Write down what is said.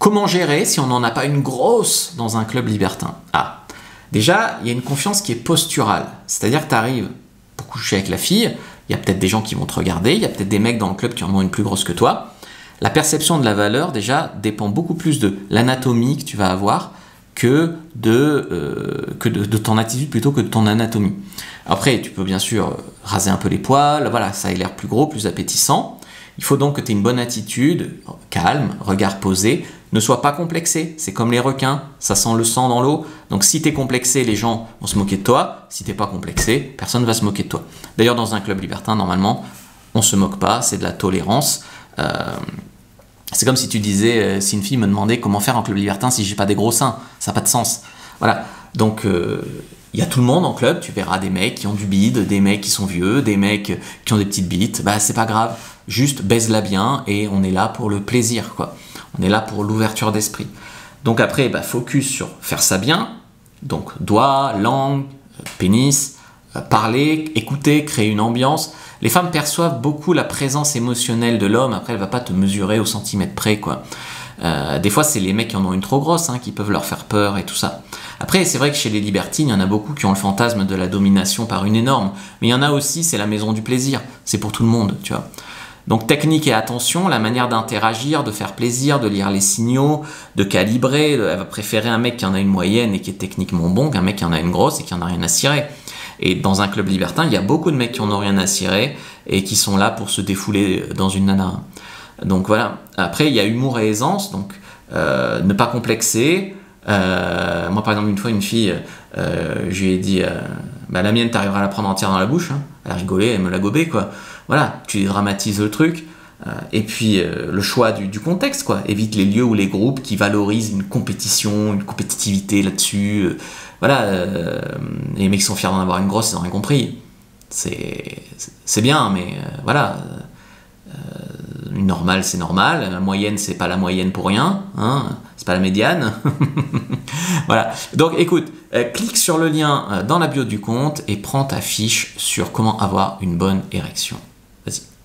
Comment gérer si on n'en a pas une grosse dans un club libertin? Ah, déjà, il y a une confiance qui est posturale. C'est-à-dire que tu arrives pour coucher avec la fille, il y a peut-être des gens qui vont te regarder, il y a peut-être des mecs dans le club qui en ont une plus grosse que toi. La perception de la valeur, déjà, dépend beaucoup plus de l'anatomie que tu vas avoir que de ton attitude plutôt que de ton anatomie. Après, tu peux bien sûr raser un peu les poils, voilà, ça a l'air plus gros, plus appétissant. Il faut donc que tu aies une bonne attitude, calme, regard posé, ne sois pas complexé, c'est comme les requins, ça sent le sang dans l'eau, donc si tu es complexé, les gens vont se moquer de toi, si tu n'es pas complexé, personne ne va se moquer de toi. D'ailleurs, dans un club libertin, normalement, on ne se moque pas, c'est de la tolérance. C'est comme si tu disais, si une fille me demandait comment faire en club libertin si j'ai pas des gros seins, ça n'a pas de sens. Voilà, donc il y a tout le monde en club, tu verras des mecs qui ont du bide, des mecs qui sont vieux, des mecs qui ont des petites bites, bah c'est pas grave, juste baise-la bien et on est là pour le plaisir, quoi. On est là pour l'ouverture d'esprit. Donc après, bah, focus sur faire ça bien, donc doigts, langue, pénis, parler, écouter, créer une ambiance. Les femmes perçoivent beaucoup la présence émotionnelle de l'homme, après elle va pas te mesurer au centimètre près, quoi. Des fois c'est les mecs qui en ont une trop grosse, hein, qui peuvent leur faire peur et tout ça. Après c'est vrai que chez les libertines, il y en a beaucoup qui ont le fantasme de la domination par une énorme, mais il y en a aussi, c'est la maison du plaisir, c'est pour tout le monde, tu vois. Donc technique et attention, la manière d'interagir, de faire plaisir, de lire les signaux, de calibrer, elle va préférer un mec qui en a une moyenne et qui est techniquement bon qu'un mec qui en a une grosse et qui en a rien à cirer. Et dans un club libertin, il y a beaucoup de mecs qui en ont rien à cirer et qui sont là pour se défouler dans une nana. Donc voilà. Après, il y a humour et aisance, donc ne pas complexer. Moi, par exemple, une fois, une fille, je lui ai dit bah, la mienne, t'arriveras à la prendre entière dans la bouche. Hein. Elle a rigolé, elle me l'a gobé, quoi. Voilà, tu dramatises le truc. Et puis, le choix du contexte, quoi. Évite les lieux ou les groupes qui valorisent une compétition, une compétitivité là-dessus. Voilà, les mecs qui sont fiers d'en avoir une grosse, ils n'ont rien compris. C'est bien, mais voilà. Une normale, c'est normal. La moyenne, c'est pas la moyenne pour rien. Hein, c'est pas la médiane. Voilà. Donc, écoute, clique sur le lien dans la bio du compte et prends ta fiche sur comment avoir une bonne érection.